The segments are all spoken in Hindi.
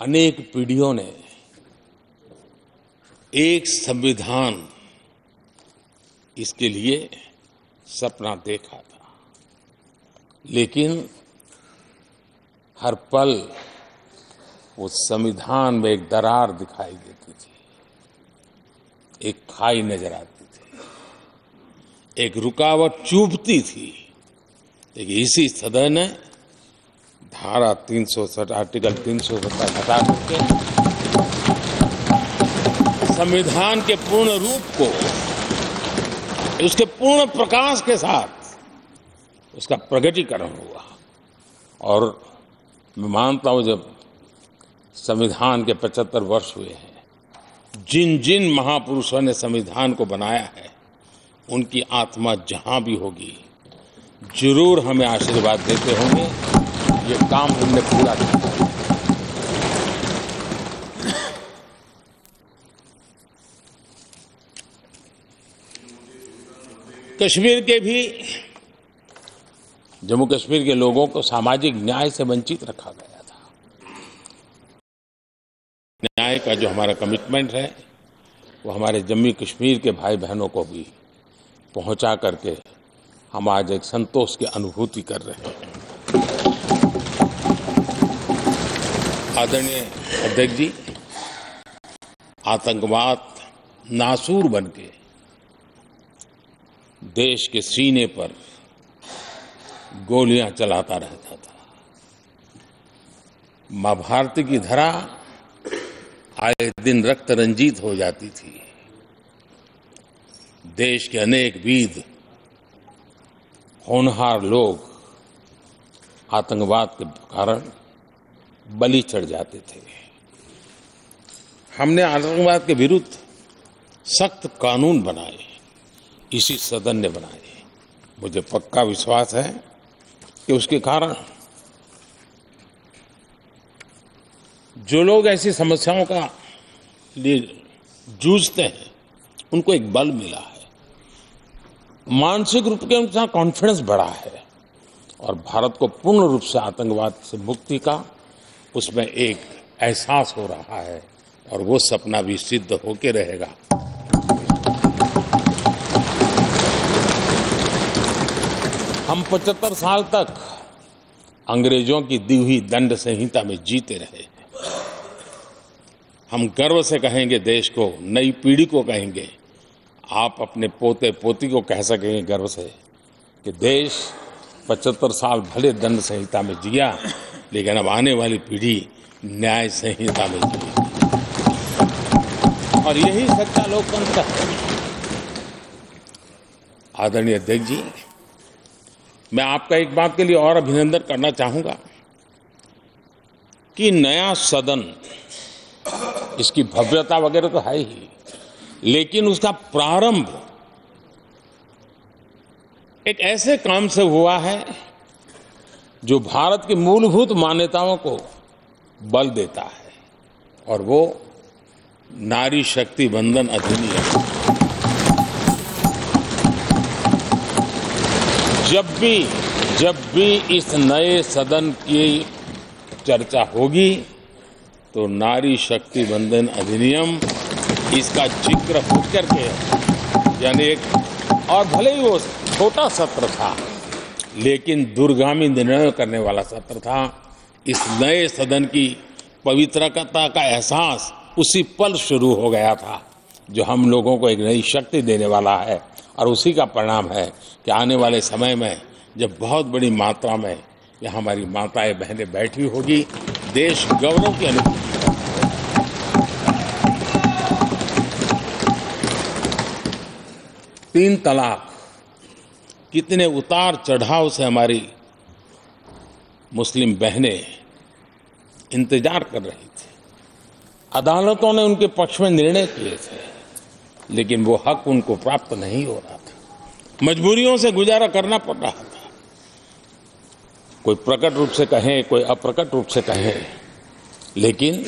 अनेक पीढ़ियों ने एक संविधान इसके लिए सपना देखा था, लेकिन हर पल उस संविधान में एक दरार दिखाई देती थी, एक खाई नजर आती थी, एक रुकावट चुभती थी। लेकिन इसी सदन ने धारा 360 आर्टिकल 370 हटा करके संविधान के पूर्ण रूप को उसके पूर्ण प्रकाश के साथ उसका प्रकटीकरण हुआ। और मैं मानता हूं, जब संविधान के 75 वर्ष हुए हैं, जिन जिन महापुरुषों ने संविधान को बनाया है, उनकी आत्मा जहां भी होगी जरूर हमें आशीर्वाद देते होंगे, ये काम हमने पूरा किया। कश्मीर के भी जम्मू कश्मीर के लोगों को सामाजिक न्याय से वंचित रखा गया था। न्याय का जो हमारा कमिटमेंट है, वो हमारे जम्मू कश्मीर के भाई बहनों को भी पहुंचा करके हम आज एक संतोष की अनुभूति कर रहे हैं। आदरणीय अध्यक्ष जी, आतंकवाद नासूर बनके देश के सीने पर गोलियां चलाता रहता था। मां भारती की धरा आए दिन रक्त रंजित हो जाती थी। देश के अनेक वीर होनहार लोग आतंकवाद के कारण बलि चढ़ जाते थे। हमने आतंकवाद के विरुद्ध सख्त कानून बनाए, इसी सदन ने बनाए। मुझे पक्का विश्वास है कि उसके कारण जो लोग ऐसी समस्याओं का लिए जूझते हैं, उनको एक बल मिला है, मानसिक रूप के उनका कॉन्फिडेंस बढ़ा है, और भारत को पूर्ण रूप से आतंकवाद से मुक्ति का उसमें एक एहसास हो रहा है, और वो सपना भी सिद्ध होके रहेगा। हम 75 साल तक अंग्रेजों की दी हुई दंड संहिता में जीते रहे। हम गर्व से कहेंगे, देश को, नई पीढ़ी को कहेंगे, आप अपने पोते पोती को कह सकेंगे गर्व से कि देश 75 साल भले दंड संहिता में जिया, लेकिन अब आने वाली पीढ़ी न्याय संहिता में जिएगी। और यही सच्चा लोकतंत्र है। आदरणीय अध्यक्ष जी, मैं आपका एक बात के लिए और अभिनंदन करना चाहूंगा कि नया सदन, इसकी भव्यता वगैरह तो है ही, लेकिन उसका प्रारंभ एक ऐसे काम से हुआ है जो भारत की मूलभूत मान्यताओं को बल देता है, और वो नारी शक्ति वंदन अधिनियम। जब भी इस नए सदन की चर्चा होगी तो नारी शक्ति वंदन अधिनियम, इसका जिक्र होकर के, यानी एक, और भले ही वो छोटा सत्र था, लेकिन दूरगामी निर्णय करने वाला सत्र था। इस नए सदन की पवित्रता का एहसास उसी पल शुरू हो गया था, जो हम लोगों को एक नई शक्ति देने वाला है। और उसी का परिणाम है कि आने वाले समय में जब बहुत बड़ी मात्रा में यहाँ हमारी माताएं बहनें बैठी होगी, देश गौरव की अनुभूति करेगा। 3 तलाक कितने उतार चढ़ाव से हमारी मुस्लिम बहनें इंतजार कर रही थी। अदालतों ने उनके पक्ष में निर्णय किए थे, लेकिन वो हक उनको प्राप्त नहीं हो रहा था। मजबूरियों से गुजारा करना पड़ रहा था। कोई प्रकट रूप से कहे, कोई अप्रकट रूप से कहे, लेकिन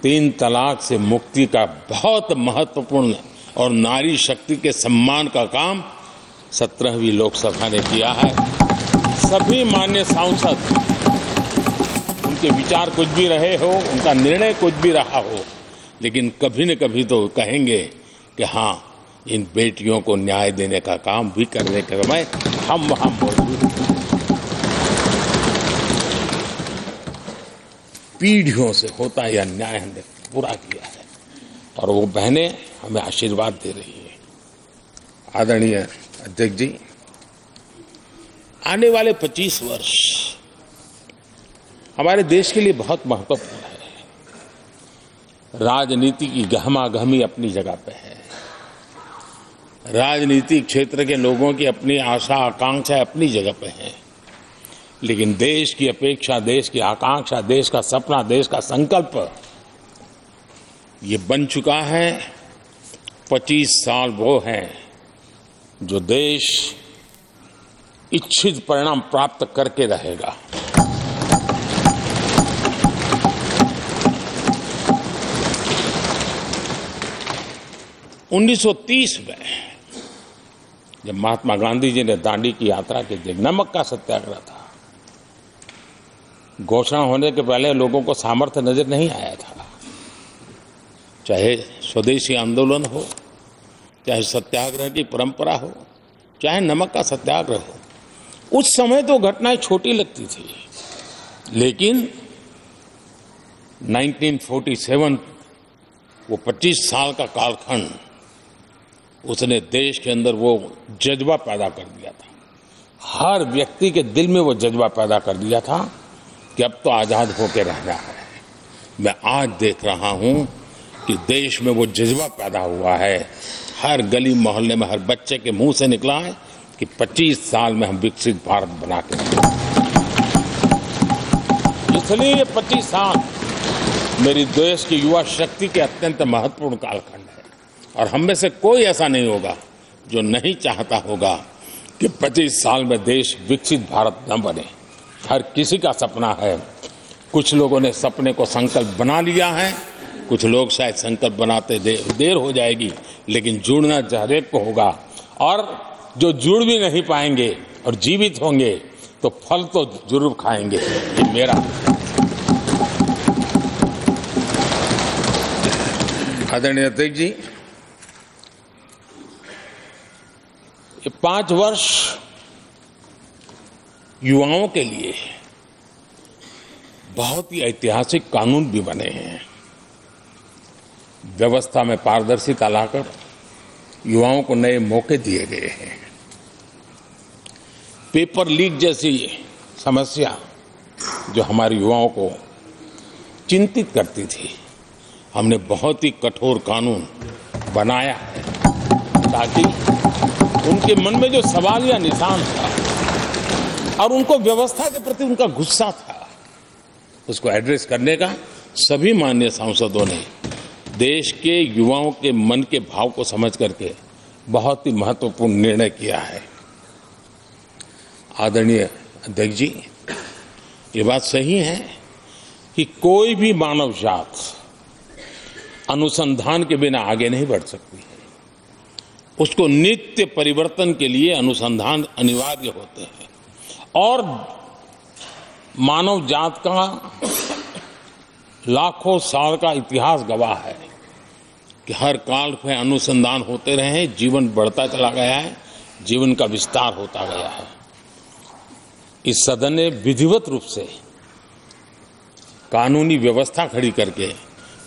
3 तलाक से मुक्ति का बहुत महत्वपूर्ण और नारी शक्ति के सम्मान का काम 17वीं लोकसभा ने किया है। सभी माननीय सांसद उनके विचार कुछ भी रहे हो, उनका निर्णय कुछ भी रहा हो, लेकिन कभी न कभी तो कहेंगे कि हाँ, इन बेटियों को न्याय देने का काम भी करने के समय हम वहां मौजूद हैं। पीढ़ियों से होता यह न्याय हमने पूरा किया है और वो बहनें हमें आशीर्वाद दे रही है। आदरणीय अध्यक्ष जी, आने वाले 25 वर्ष हमारे देश के लिए बहुत महत्वपूर्ण है। राजनीति की गहमागहमी अपनी जगह पे है, राजनीतिक क्षेत्र के लोगों की अपनी आशा आकांक्षा अपनी जगह पे है, लेकिन देश की अपेक्षा, देश की आकांक्षा, देश का सपना, देश का संकल्प ये बन चुका है। 25 साल वो हैं जो देश इच्छित परिणाम प्राप्त करके रहेगा। (1930) में जब महात्मा गांधी जी ने दांडी की यात्रा की थी, नमक का सत्याग्रह था, घोषणा होने के पहले लोगों को सामर्थ्य नजर नहीं आया था। चाहे स्वदेशी आंदोलन हो, चाहे सत्याग्रह की परंपरा हो, चाहे नमक का सत्याग्रह हो, उस समय तो घटनाएं छोटी लगती थी, लेकिन 1947 वो 25 साल का कालखंड, उसने देश के अंदर वो जज्बा पैदा कर दिया था। हर व्यक्ति के दिल में वो जज्बा पैदा कर दिया था कि अब तो आजाद होकर रहना है। मैं आज देख रहा हूं कि देश में वो जज्बा पैदा हुआ है। हर गली मोहल्ले में हर बच्चे के मुंह से निकला है कि 25 साल में हम विकसित भारत बना के इसलिए ये 25 साल मेरी देश की युवा शक्ति के अत्यंत महत्वपूर्ण कालखंड है और हम में से कोई ऐसा नहीं होगा जो नहीं चाहता होगा कि 25 साल में देश विकसित भारत न बने। हर किसी का सपना है। कुछ लोगों ने सपने को संकल्प बना लिया है, कुछ लोग शायद संकल्प बनाते देर हो जाएगी, लेकिन जुड़ना हर एक को होगा। और जो जुड़ भी नहीं पाएंगे और जीवित होंगे तो फल तो जरूर खाएंगे। ये मेरा आदरणीय अध्यक्ष जी, ये 5 वर्ष युवाओं के लिए बहुत ही ऐतिहासिक कानून भी बने हैं। व्यवस्था में पारदर्शिता लाकर युवाओं को नए मौके दिए गए हैं। पेपर लीक जैसी समस्या जो हमारे युवाओं को चिंतित करती थी, हमने बहुत ही कठोर कानून बनाया है ताकि उनके मन में जो सवाल या निशान था और उनको व्यवस्था के प्रति उनका गुस्सा था, उसको एड्रेस करने का सभी माननीय सांसदों ने देश के युवाओं के मन के भाव को समझ करके बहुत ही महत्वपूर्ण निर्णय किया है। आदरणीय अध्यक्ष जी, ये बात सही है कि कोई भी मानव जात अनुसंधान के बिना आगे नहीं बढ़ सकती है। उसको नित्य परिवर्तन के लिए अनुसंधान अनिवार्य होते हैं और मानव जात का लाखों साल का इतिहास गवाह है कि हर काल में अनुसंधान होते रहे हैं, जीवन बढ़ता चला गया है, जीवन का विस्तार होता गया है। इस सदन ने विधिवत रूप से कानूनी व्यवस्था खड़ी करके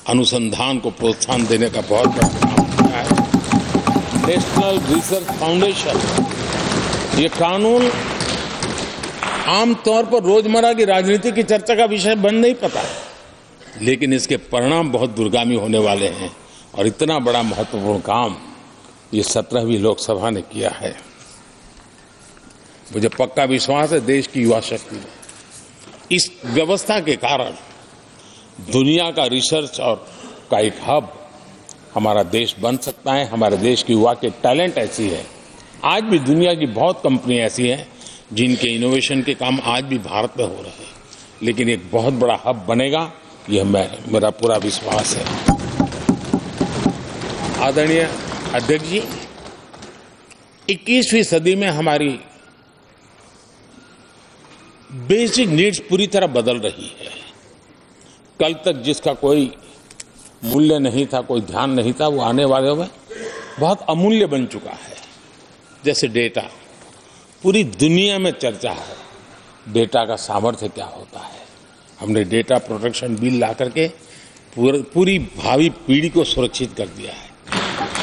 अनुसंधान को प्रोत्साहन देने का बहुत बड़ा काम किया है। नेशनल रिसर्च फाउंडेशन, ये कानून आमतौर पर रोजमर्रा की राजनीति की चर्चा का विषय बन नहीं पाता है, लेकिन इसके परिणाम बहुत दूरगामी होने वाले हैं और इतना बड़ा महत्वपूर्ण काम ये 17वीं लोकसभा ने किया है। मुझे पक्का विश्वास है देश की युवा शक्ति में इस व्यवस्था के कारण दुनिया का रिसर्च और का एक हब हमारा देश बन सकता है। हमारे देश की युवा के टैलेंट ऐसी है, आज भी दुनिया की बहुत कंपनियां ऐसी हैं जिनके इनोवेशन के काम आज भी भारत में हो रहे हैं, लेकिन एक बहुत बड़ा हब बनेगा, यह मेरा पूरा विश्वास है। आदरणीय अध्यक्ष जी, 21वीं सदी में हमारी बेसिक नीड्स पूरी तरह बदल रही है। कल तक जिसका कोई मूल्य नहीं था, कोई ध्यान नहीं था, वो आने वाले में बहुत अमूल्य बन चुका है। जैसे डेटा, पूरी दुनिया में चर्चा है डेटा का सामर्थ्य क्या होता है। हमने डेटा प्रोटेक्शन बिल ला करके पूरी भावी पीढ़ी को सुरक्षित कर दिया है।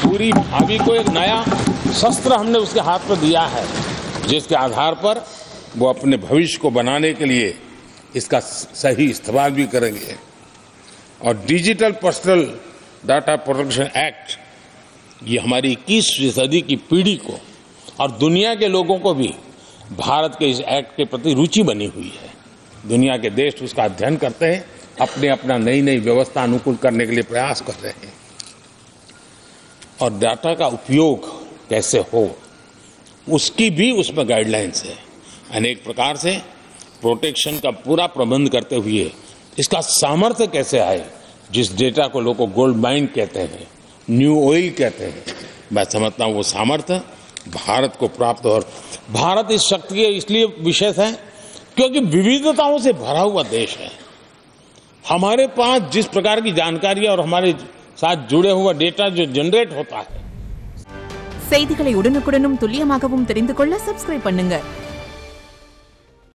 पूरी भावी को एक नया शस्त्र हमने उसके हाथ में दिया है, जिसके आधार पर वो अपने भविष्य को बनाने के लिए इसका सही इस्तेमाल भी करेंगे। और digital personal data protection act ये हमारी 21वीं सदी की पीढ़ी को और दुनिया के लोगों को भी भारत के इस एक्ट के प्रति रुचि बनी हुई है। दुनिया के देश उसका अध्ययन करते हैं, अपना नई नई व्यवस्था अनुकूल करने के लिए प्रयास कर रहे हैं। और डाटा का उपयोग कैसे हो उसकी भी उसमें गाइडलाइंस है। अनेक प्रकार से प्रोटेक्शन का पूरा प्रबंध करते हुए इसका सामर्थ्य कैसे आए, जिस डेटा को लोगों गोल्ड माइन कहते हैं, न्यू ऑयल कहते हैं, मैं समझता हूं वो सामर्थ्य भारत को प्राप्त। और भारत इस शक्ति के इसलिए विशेष है क्योंकि विविधताओं से भरा हुआ देश है। हमारे पास जिस प्रकार की जानकारी और हमारे साथ जुड़े हुआ डेटा जो जनरेट होता है। செய்திகளை உடனுக்குடனும் துல்லியமாகவும் தெரிந்து கொள்ள சப்ஸ்கிரைப் பண்ணுங்க।